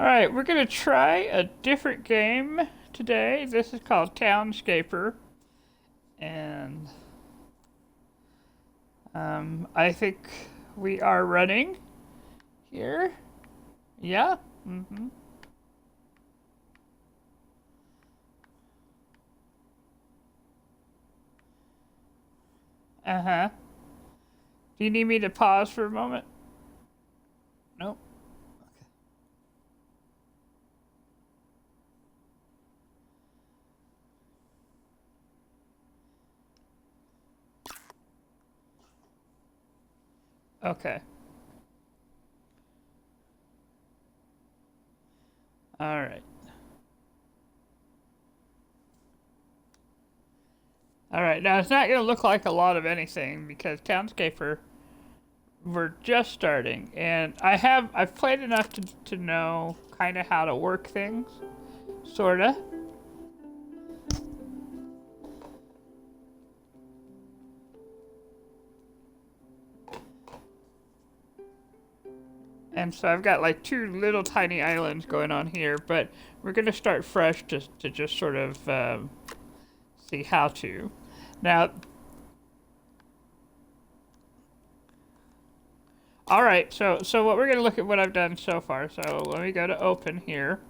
Alright, we're gonna try a different game today. This is called Townscaper. And I think we are running here. Yeah. Uh-huh. Do you need me to pause for a moment? Nope. Okay. All right. All right. Now it's not going to look like a lot of anything because Townscaper we're just starting, and I've played enough to know kind of how to work things, sorta. And so I've got like two little tiny islands going on here, but we're gonna start fresh just to just sort of see how to. Now, all right. So what we're gonna look at what I've done so far. So let me go to open here,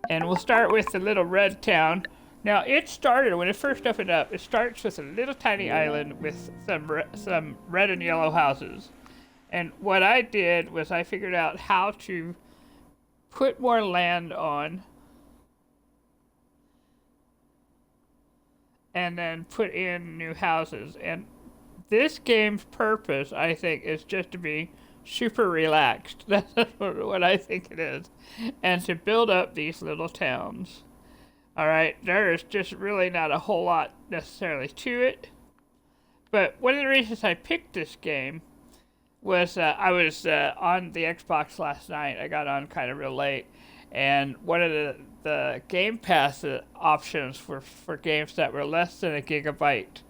and we'll start with the little red town. Now it started when it first opened up. It starts with a little tiny island with some red and yellow houses. And what I did was I figured out how to put more land on and then put in new houses. And this game's purpose, I think, is just to be super relaxed. That's what I think it is. And to build up these little towns. Alright, there is just really not a whole lot necessarily to it. But one of the reasons I picked this game was I was on the Xbox last night. I got on kind of real late, and one of the Game Pass options for games that were less than a gigabyte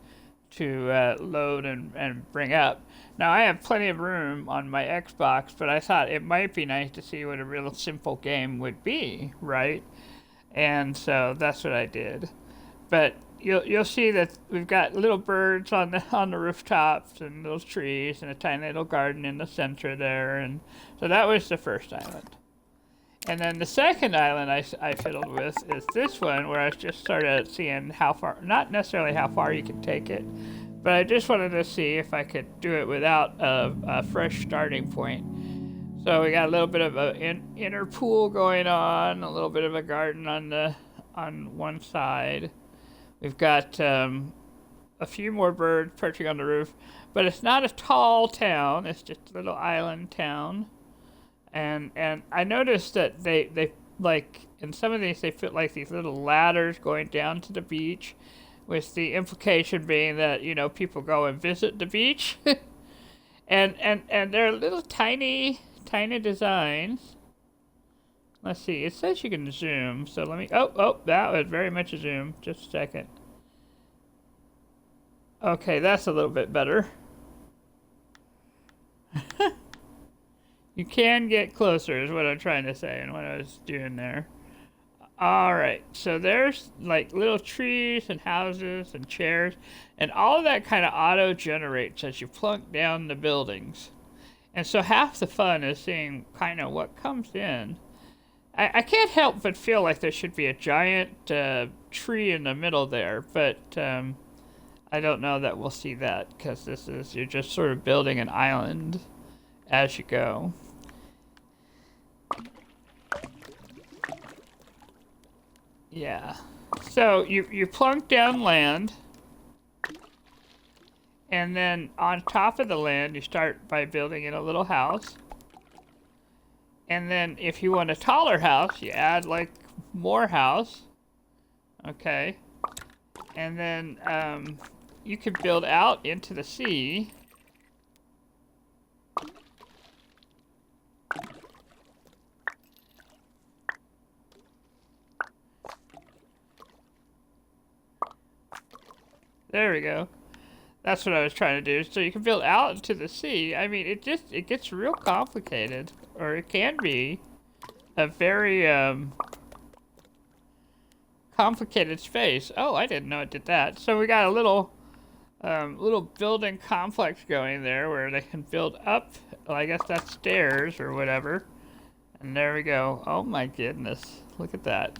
to load and bring up. Now I have plenty of room on my Xbox, but I thought it might be nice to see what a real simple game would be, right? And so that's what I did. But you'll see that we've got little birds on the rooftops and little trees and a tiny little garden in the center there, and so that was the first island. And then the second island I fiddled with is this one, where I just started seeing how far, not necessarily how far you can take it, but I just wanted to see if I could do it without a fresh starting point. So we got a little bit of an inner pool going on, a little bit of a garden on one side. We've got a few more birds perching on the roof, but it's not a tall town. It's just a little island town. And I noticed that they like in some of these they put like these little ladders going down to the beach, with the implication being that people go and visit the beach, and they're little tiny designs. Let's see, it says you can zoom, so let me, oh, that was very much a zoom. Just a second. Okay, that's a little bit better. You can get closer is what I'm trying to say and what I was doing there. Alright, so there's like little trees and houses and chairs, and all of that kind of auto-generates as you plunk down the buildings. And so half the fun is seeing kind of what comes in. I can't help but feel like there should be a giant tree in the middle there, but I don't know that we'll see that, because you're just sort of building an island as you go. Yeah. So you plunk down land, and then on top of the land you start by building in a little house. And then if you want a taller house, you add like more house. Okay. And then you can build out into the sea. There we go. That's what I was trying to do. So you can build out into the sea. I mean, it gets real complicated, or it can be a very complicated space. Oh, I didn't know it did that. So we got a little building complex going there where they can build up. Well, I guess that's stairs or whatever. And there we go. Oh my goodness. Look at that.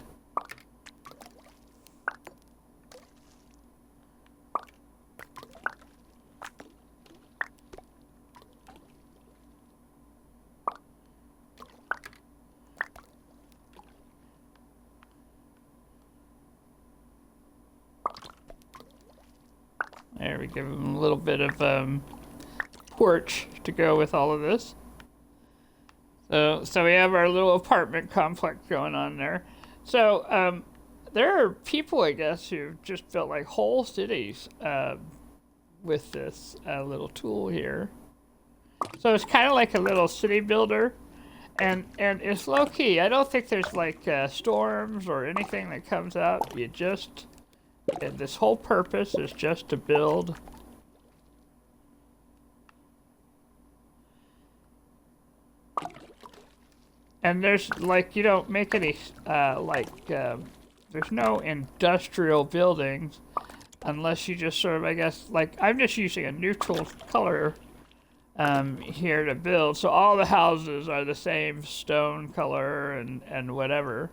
There, we give them a little bit of porch to go with all of this. So we have our little apartment complex going on there. So there are people, I guess, who've just built like whole cities with this little tool here. So it's kind of like a little city builder, and it's low key. I don't think there's like storms or anything that comes up. You just this whole purpose is just to build. And there's like, you don't make any there's no industrial buildings unless you just sort of, I guess, like I'm just using a neutral color here to build. So all the houses are the same stone color and whatever.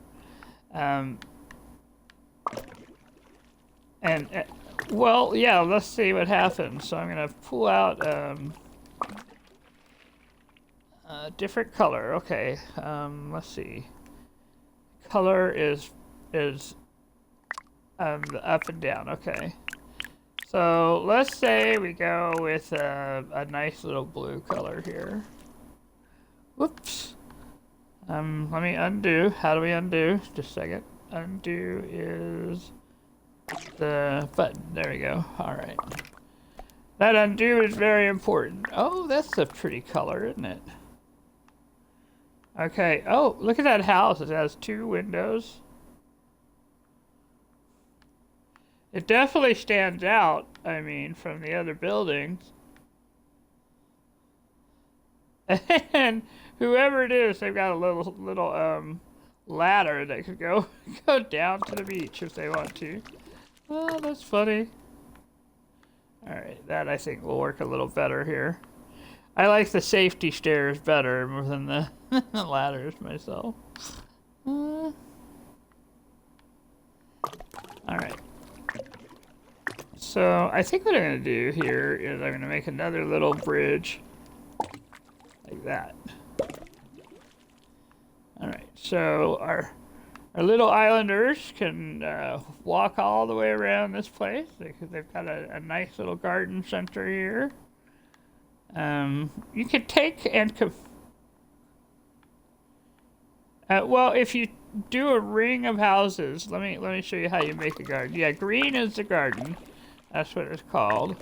Well, yeah, let's see what happens. So I'm gonna pull out a different color. Okay, let's see. Color is up and down. Okay, so let's say we go with a nice little blue color here. Whoops. Let me undo. How do we undo? Just a second. Undo is the button. There we go. All right. That undo is very important. Oh, that's a pretty color, isn't it? Okay. Oh, look at that house. It has 2 windows. It definitely stands out, I mean, from the other buildings. And whoever it is, they've got a little ladder that could go down to the beach if they want to. Oh, that's funny. Alright, that I think will work a little better here. I like the safety stairs better more than the ladders myself. Alright. So, I think what I'm going to do here is I'm going to make another little bridge. Like that. Alright, so our little islanders can walk all the way around this place. They've got a nice little garden center here. You could take and... well, if you do a ring of houses, let me show you how you make a garden. Yeah, green is the garden. That's what it's called.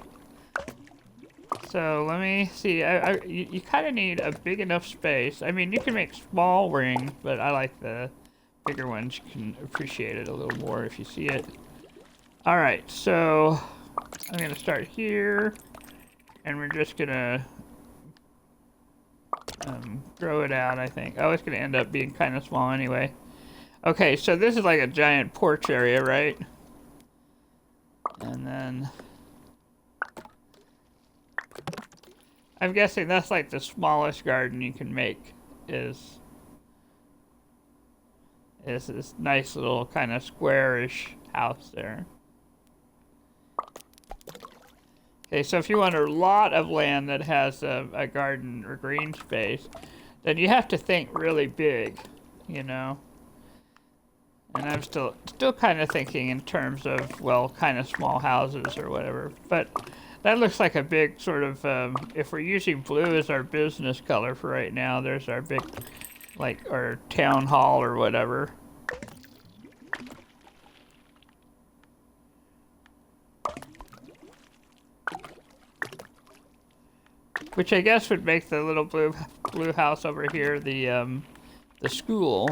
So let me see. You kind of need a big enough space. I mean, you can make small rings, but I like the bigger ones. You can appreciate it a little more if you see it. All right, so I'm gonna start here, and we're just gonna grow it out. I think. Oh, it's gonna end up being kind of small anyway. Okay, so this is like a giant porch area, right? And then I'm guessing that's like the smallest garden you can make is this nice little kind of squarish house there. Okay, so if you want a lot of land that has a garden or green space, then you have to think really big, you know? And I'm still kind of thinking in terms of, well, kind of small houses or whatever. But that looks like a big sort of, if we're using blue as our business color for right now, there's our big, like, our town hall or whatever. Which I guess would make the little blue house over here the school.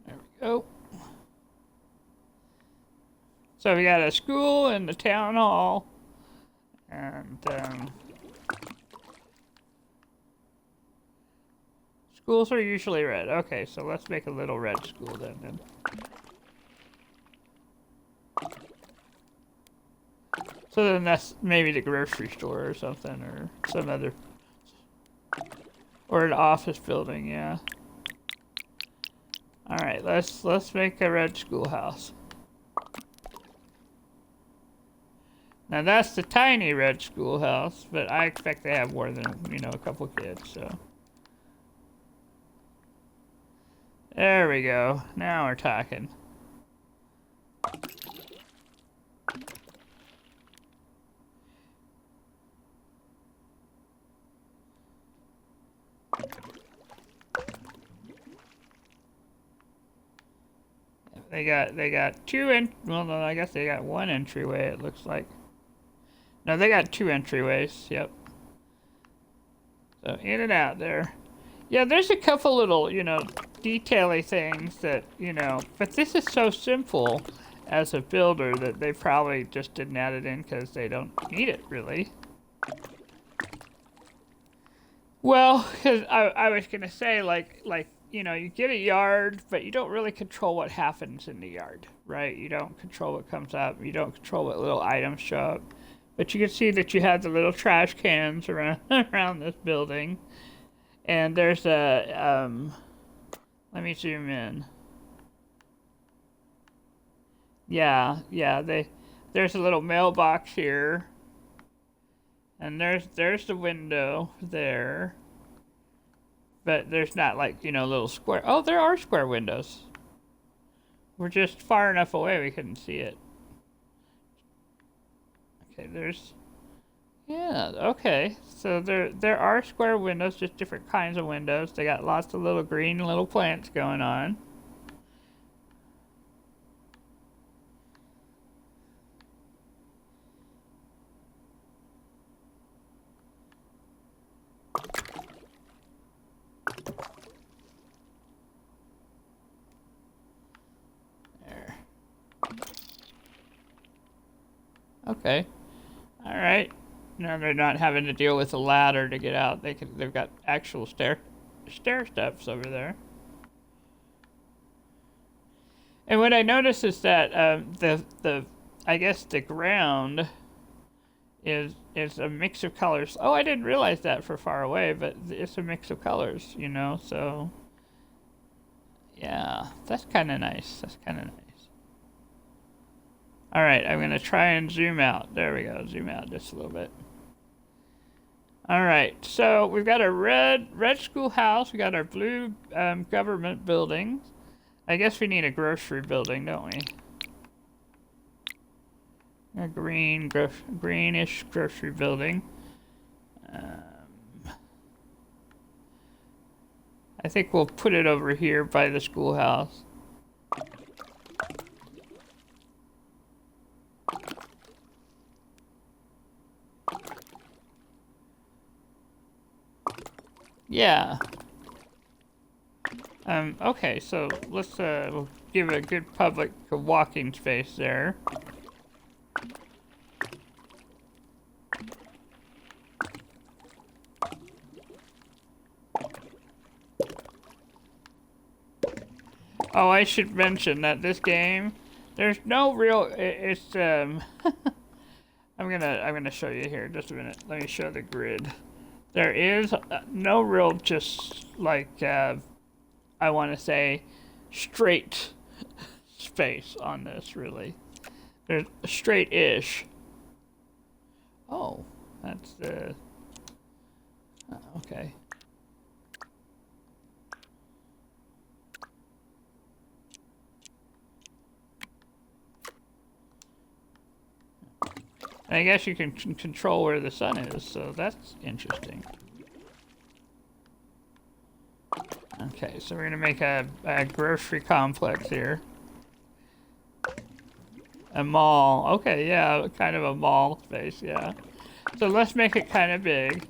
There we go. So we got a school and the town hall, and Schools are usually red. Okay, so let's make a little red school then. So then that's maybe the grocery store or something, or some other, or an office building, yeah. All right, let's make a red schoolhouse. Now that's the tiny red schoolhouse, but I expect they have more than, you know, a couple kids, so. There we go. Now we're talking. They got well, no, I guess they got one entryway, it looks like. No, they got two entryways, yep. So in and out there. Yeah, there's a couple little, you know, detaily things that, you know, but this is so simple as a builder that they probably just didn't add it in because they don't need it, really. Well, because I was going to say, like, you know, you get a yard, but you don't really control what happens in the yard, right? You don't control what comes up. You don't control what little items show up. But you can see that you have the little trash cans around around this building. And there's a, let me zoom in. Yeah, there's a little mailbox here. And there's the window there. But there's not, like, you know, little square. Oh, there are square windows. We're just far enough away we couldn't see it. Okay, there's... Yeah, okay. So there are square windows, just different kinds of windows. They got lots of little green little plants going on. There. Okay. All right. Now they're not having to deal with a ladder to get out. They've got actual stair steps over there. And what I noticed is that I guess the ground is a mix of colors. Oh, I didn't realize that for far away, but it's a mix of colors, you know. So yeah, that's kind of nice. That's kind of nice. All right, I'm gonna try and zoom out. There we go. Zoom out just a little bit. All right, so we've got our red schoolhouse. We got our blue government buildings. I guess we need a grocery building, don't we? A greenish grocery building. I think we'll put it over here by the schoolhouse. Yeah. Okay, so let's we'll give it a good public walking space there. Oh, I should mention that this game, there's no real, it's I'm gonna show you here just a minute. Let me show the grid. There is no real just like I want to say straight space on this, really. There's straight-ish. Oh, that's the okay. I guess you can control where the sun is, so that's interesting. Okay, so we're gonna make a grocery complex here. A mall. Okay, yeah, kind of a mall space, yeah. So let's make it kind of big.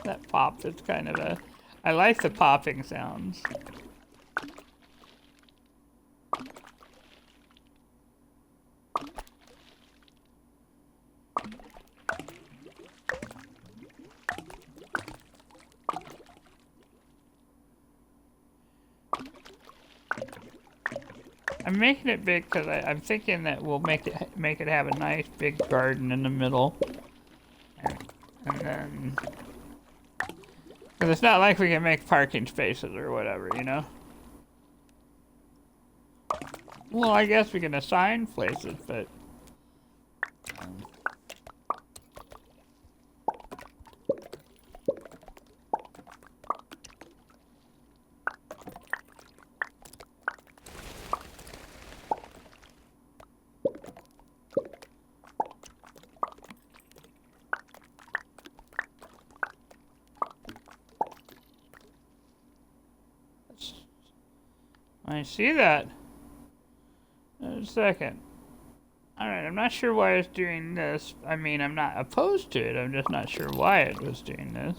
That pop is kind of a... I like the popping sounds. I'm making it big because I'm thinking that we'll make it have a nice big garden in the middle, and then because it's not like we can make parking spaces or whatever, you know. Well, I guess we can assign places, but I see that. A second. Alright, I'm not sure why it's doing this. I mean, I'm not opposed to it. I'm just not sure why it was doing this.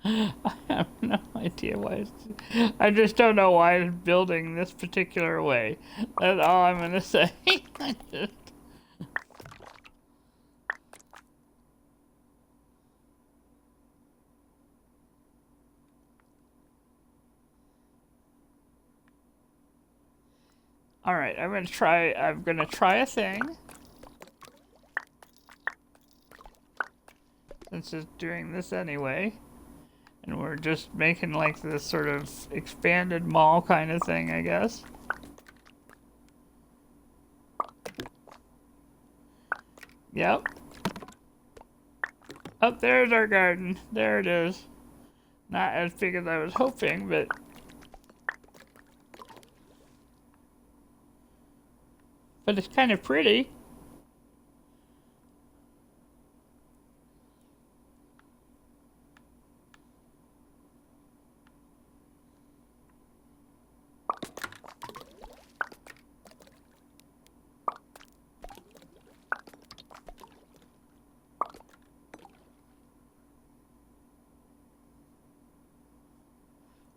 I have no idea why it's... I just don't know why it's building this particular way. That's all I'm gonna say. I just... Alright, I'm gonna try a thing. Since it's doing this anyway. And we're just making like this sort of expanded mall kind of thing, I guess. Yep. Up there's our garden. There it is. Not as big as I was hoping, but... But it's kind of pretty.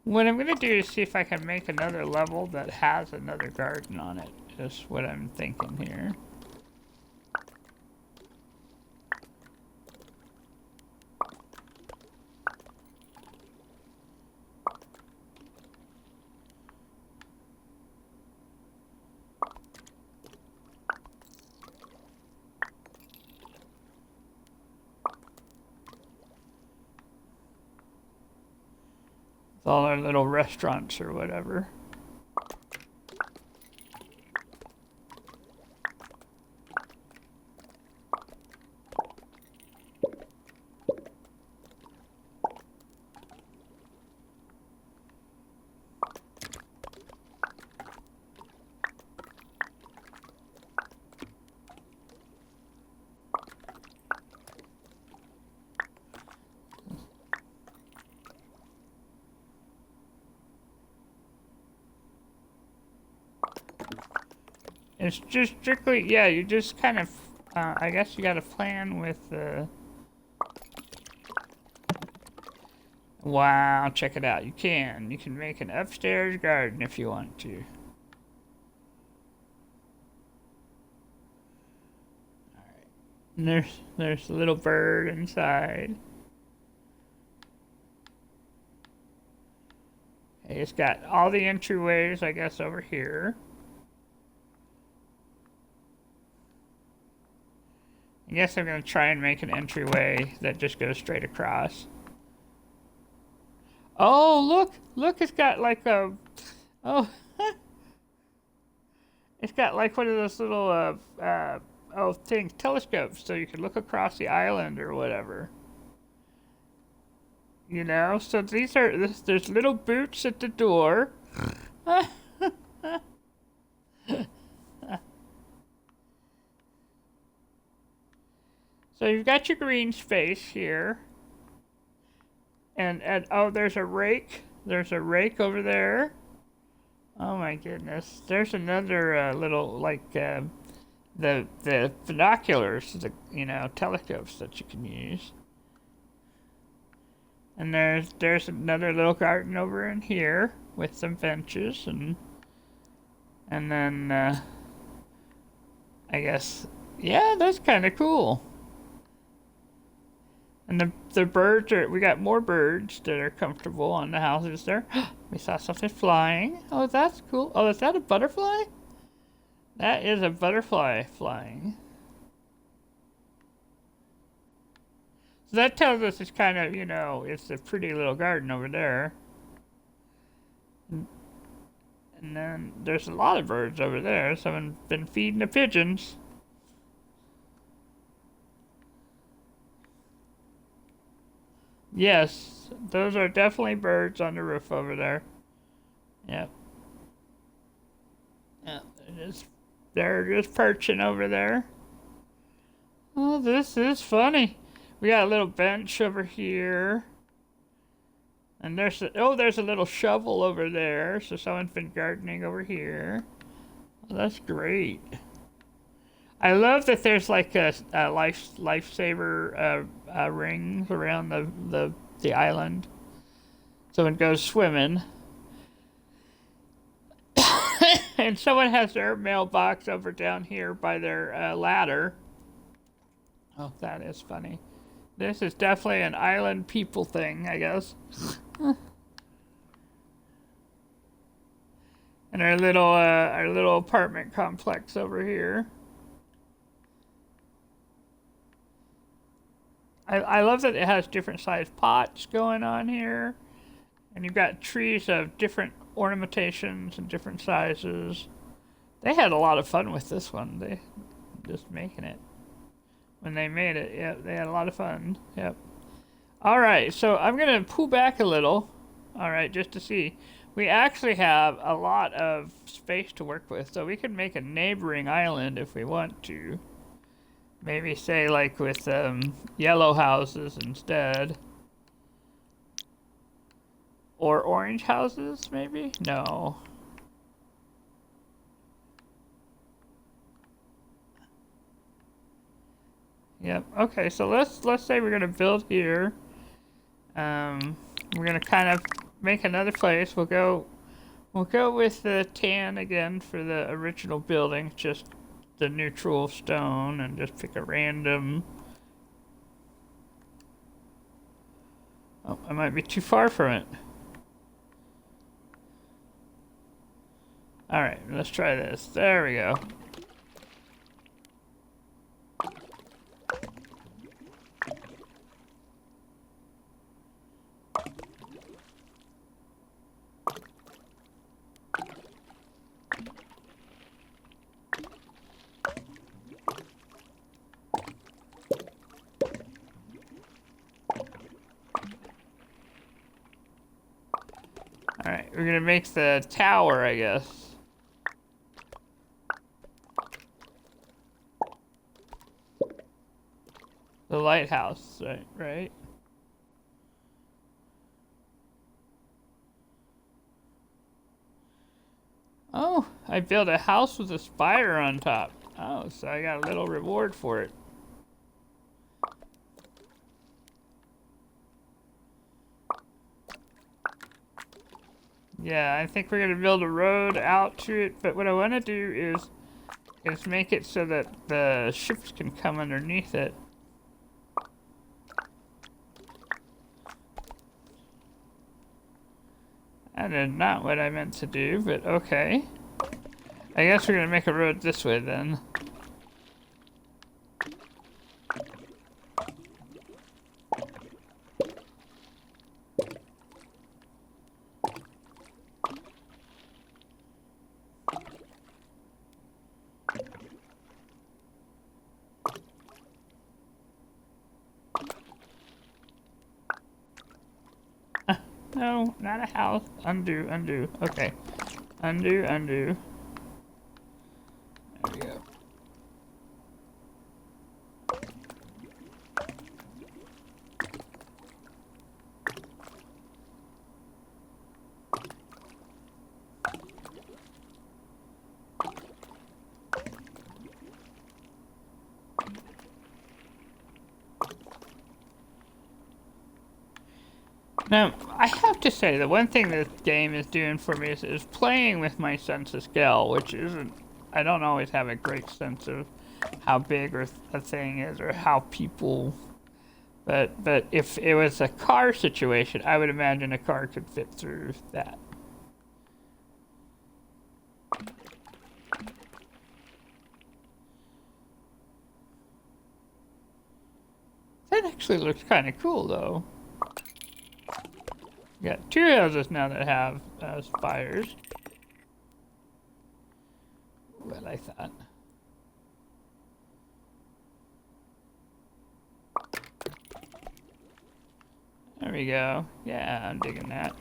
What I'm gonna do is see if I can make another level that has another garden on it. Is what I'm thinking here. All our little restaurants or whatever. It's just strictly, yeah, you just kind of, I guess you gotta plan with, wow, check it out. You can make an upstairs garden if you want to. Alright. And there's a little bird inside. Okay, it's got all the entryways, I guess, over here. I guess I'm gonna try and make an entryway that just goes straight across. Oh, look, it's got like a, oh, it's got like one of those little, things, telescopes, so you can look across the island or whatever. You know, so there's little boots at the door. So you've got your green space here. And oh, there's a rake. There's a rake over there. Oh my goodness. There's another little the binoculars, the telescopes that you can use. And there's another little garden over in here with some benches and then I guess yeah, that's kind of cool. And the birds we got more birds that are comfortable on the houses there. We saw something flying. Oh, that's cool. Oh, is that a butterfly? That is a butterfly flying. So that tells us it's kind of, it's a pretty little garden over there. And then there's a lot of birds over there. Someone's been feeding the pigeons. Yes, those are definitely birds on the roof over there. Yep. Yeah, they're just perching over there. Oh, this is funny. We got a little bench over here. And there's a little shovel over there. So someone's been gardening over here. Oh, that's great. I love that there's like a lifesaver rings around the island. Someone goes swimming. And someone has their mailbox over down here by their ladder. Oh, that is funny. This is definitely an island people thing, I guess. And our little apartment complex over here. I love that it has different sized pots going on here. And you've got trees of different ornamentations and different sizes. They had a lot of fun with this one. They just making it. When they made it, yeah, they had a lot of fun. Yep. Alright, so I'm going to pull back a little. Alright, just to see. We actually have a lot of space to work with, so we can make a neighboring island if we want to. Maybe say like with yellow houses instead. Or orange houses, maybe? No. Yep. Okay, so let's say we're gonna build here. We're gonna kind of make another place. We'll go with the tan again for the original building, just the neutral stone, and just pick a random. Oh, I might be too far from it. Alright, let's try this. There we go. Alright, we're gonna make the tower, I guess. The lighthouse, right? Oh, I built a house with a spire on top. Oh, so I got a little reward for it. Yeah, I think we're gonna build a road out to it, but what I want to do is make it so that the ships can come underneath it. That is not what I meant to do, but okay. I guess we're gonna make a road this way then. No, not a house. Undo, undo. Okay. Undo, undo. There we go. Now, I have to say, the one thing this game is doing for me is playing with my sense of scale, which isn't... I don't always have a great sense of how big a thing is or how people... But if it was a car situation, I would imagine a car could fit through that. That actually looks kind of cool, though. Got two houses now that have spires. What I thought. There we go. Yeah, I'm digging that.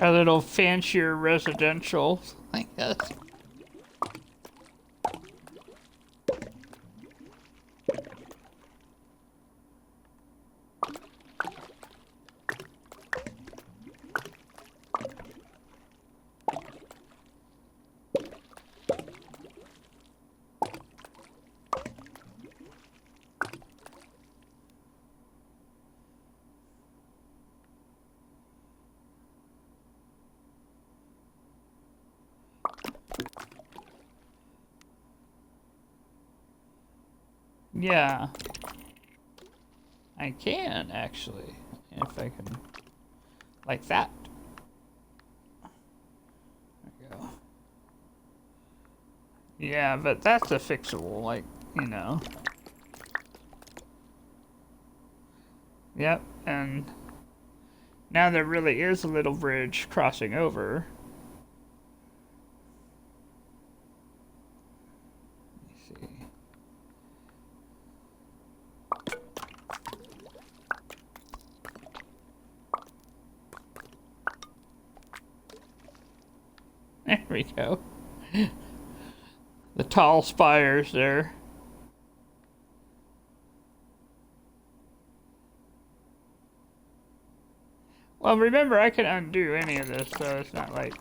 A little fancier residential, I guess. Yeah. I can, actually. If I can... Like that. There we go. Yeah, but that's a fixable, like, you know. Yep, and... Now there really is a little bridge crossing over. Let me see. There we go. The tall spires there. Well, remember, I can undo any of this, so it's not like...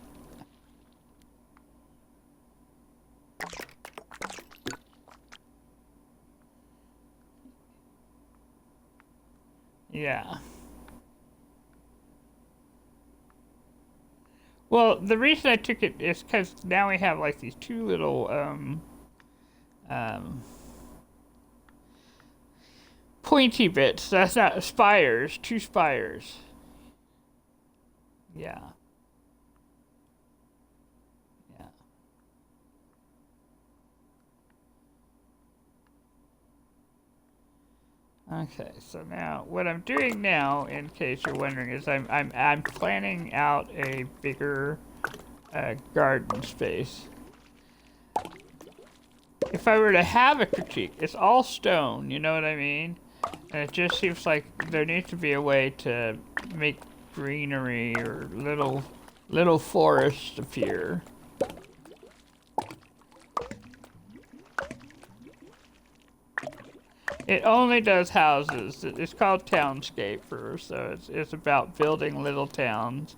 Yeah. Well, the reason I took it is because now we have like these two little pointy bits. That's not spires, two spires. Yeah. Yeah. Okay, so now what I'm doing now, in case you're wondering, is I'm planning out a bigger garden space. If I were to have a critique, it's all stone, you know what I mean? And it just seems like there needs to be a way to make greenery or little forests appear. It only does houses. It's called Townscaper, so it's about building little towns.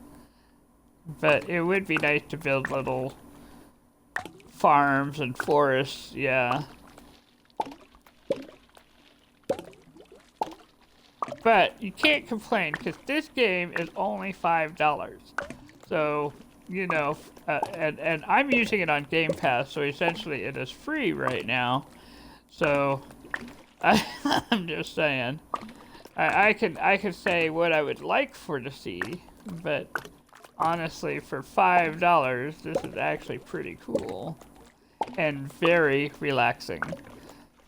But it would be nice to build little farms and forests, yeah. But you can't complain, because this game is only $5. So, you know, and I'm using it on Game Pass, so essentially it is free right now. So, I'm just saying. I could say what I would like for to see, but honestly, for $5, this is actually pretty cool. And very relaxing.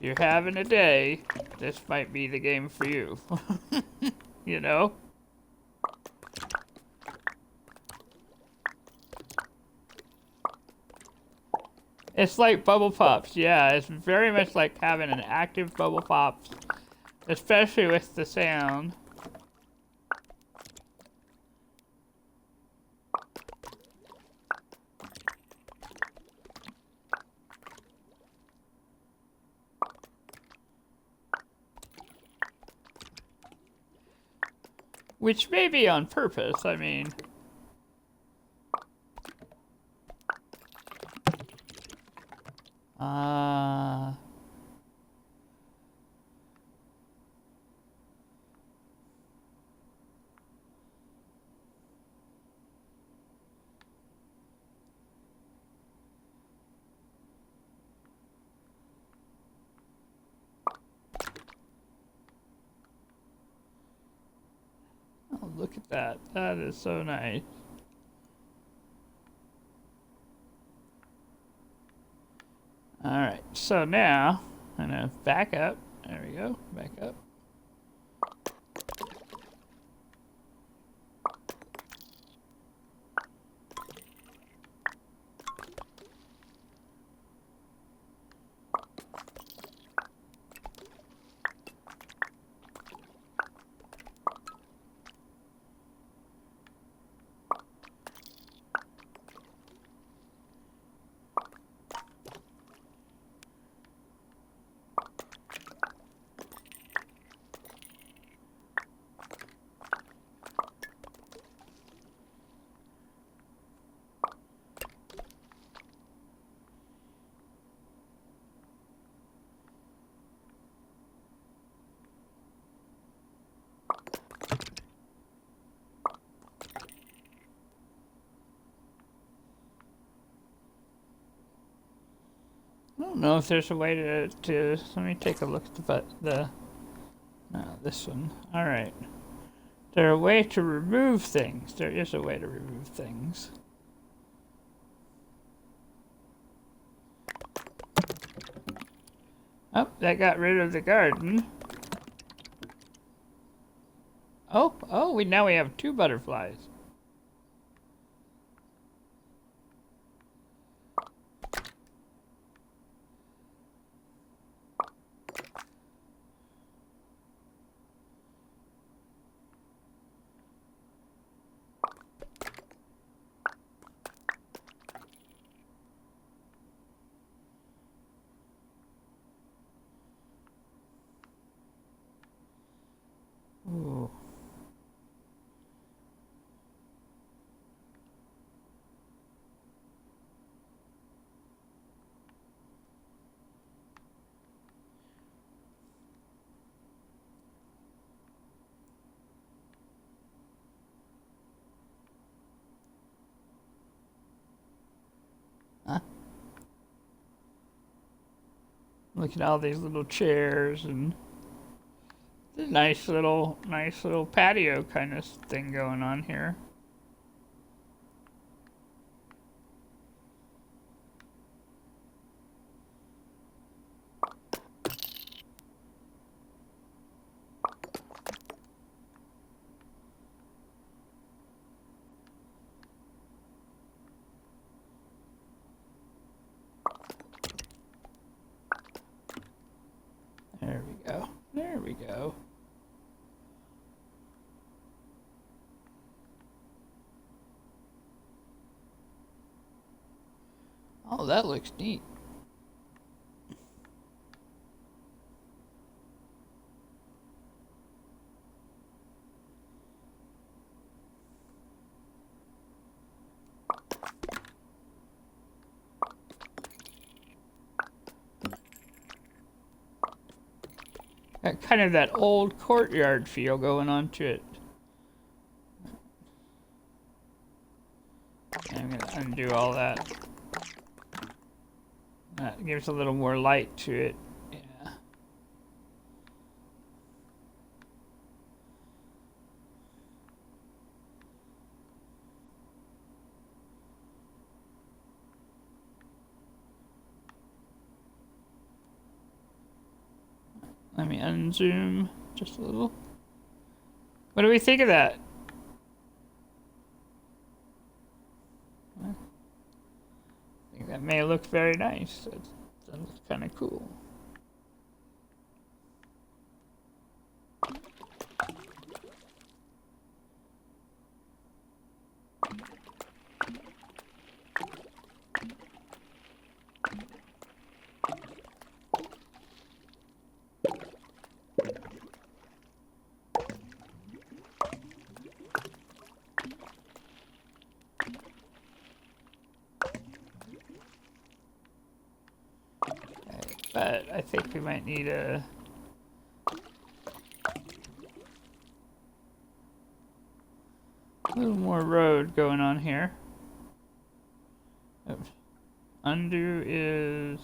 You're having a day, this might be the game for you. You know? It's like Bubble Pops, yeah, it's very much like having an active Bubble Pops, especially with the sound. Which may be on purpose, I mean. Oh, look at that. That is so nice. Alright, so now I'm gonna back up. There we go, back up. I don't know if there's a way to let me take a look at no, this one. Alright. There a way to remove things. There is a way to remove things. Oh, that got rid of the garden. Oh, now we have 2 butterflies. Ooh. Huh? Look at all these little chairs and the nice little patio kind of thing going on here. There we go. There we go. Oh, that looks neat. Got kind of that old courtyard feel going on to it. I'm gonna undo all that. That gives a little more light to it. Yeah. Let me unzoom just a little. What do we think of that? I think that may look very nice. That looks kind of cool. but I think we might need a little more road going on here. Oops. Undo is...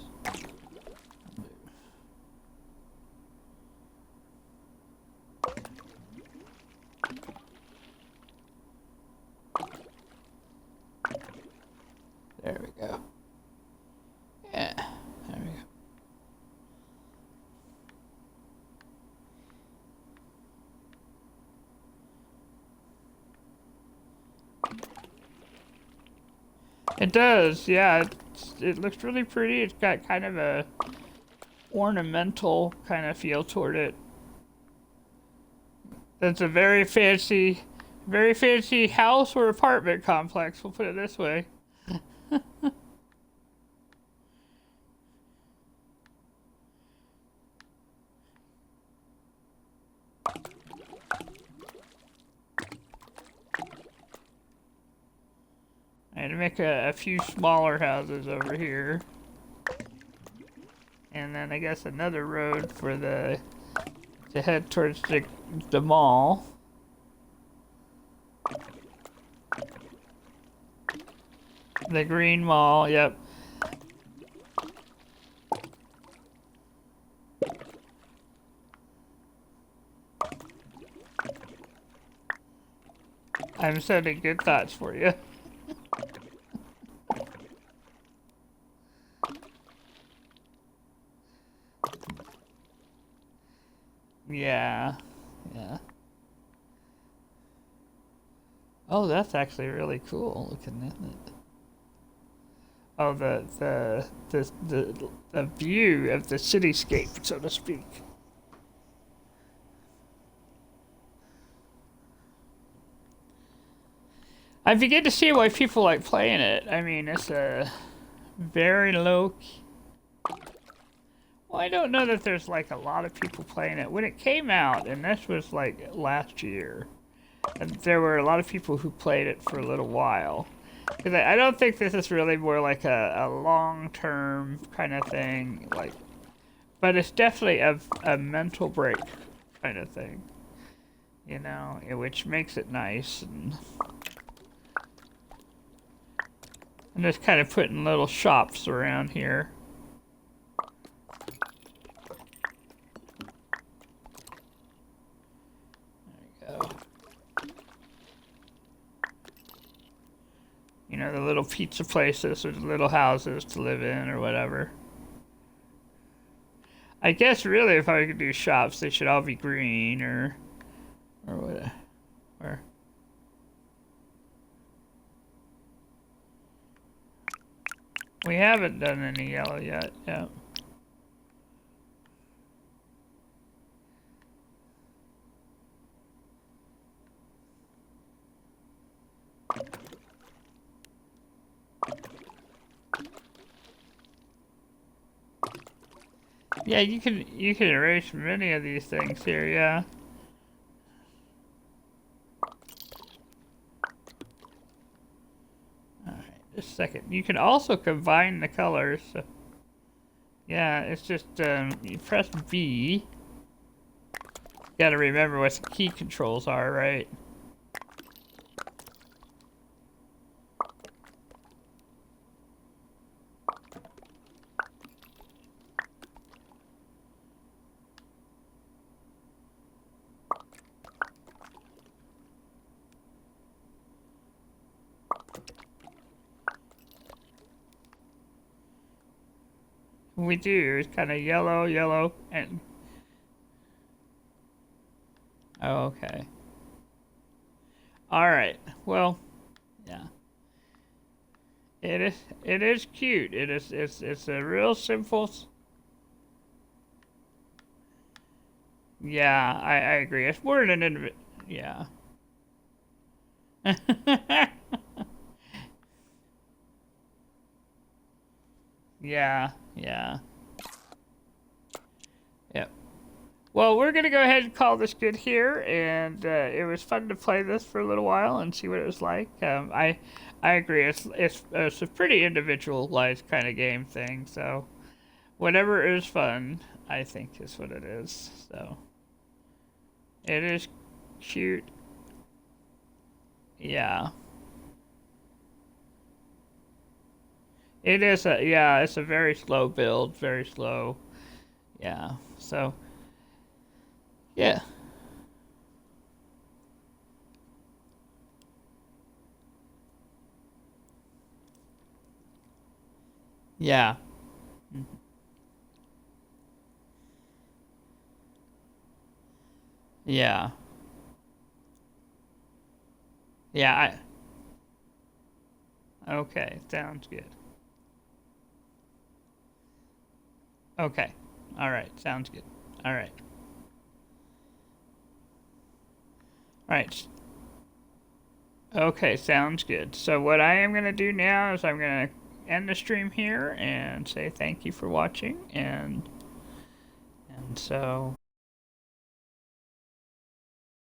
There we go. Yeah, there we go. It does, yeah. It looks really pretty. It's got kind of a ornamental kind of feel toward it. It's a very fancy house or apartment complex, we'll put it this way. I had to make a few smaller houses over here. And then I guess another road for to head towards the mall. The green mall, yep. I'm sending good thoughts for you. Yeah, yeah. Oh, that's actually really cool looking, isn't it? Oh, the view of the cityscape, so to speak. I begin to see why people like playing it. I mean, it's a very low key. Well, I don't know that there's like a lot of people playing it. When it came out, and this was like last year, and there were a lot of people who played it for a little while. Because I don't think this is really more like a long-term kind of thing, like, but it's definitely a mental break kind of thing, you know, which makes it nice. And I'm just kind of putting little shops around here. There you go. You know, the little pizza places or the little houses to live in or whatever. I guess really if I could do shops, they should all be green or whatever. Or we haven't done any yellow yet, yeah. Yeah, you can erase many of these things here, yeah. Alright, just a second. You can also combine the colors. So yeah, it's just you press B. Gotta remember what the key controls are, right? We do. It's kind of yellow, and... Oh, okay. Alright. Well, yeah. It is cute. It's a real simple... Yeah, I agree. It's more than an... Yeah. Yeah, yeah. Yep. Well, we're gonna go ahead and call this good here, and it was fun to play this for a little while and see what it was like. I agree. It's a pretty individualized kind of game thing. So, whatever is fun, I think is what it is. So it is cute. Yeah. It is a yeah, it's a very slow build, very slow. Yeah. So, yeah. Yeah. Yeah. Yeah, okay, sounds good. Okay. All right, sounds good. All right. All right. Okay, sounds good. So what I am going to do now is I'm going to end the stream here and say thank you for watching and so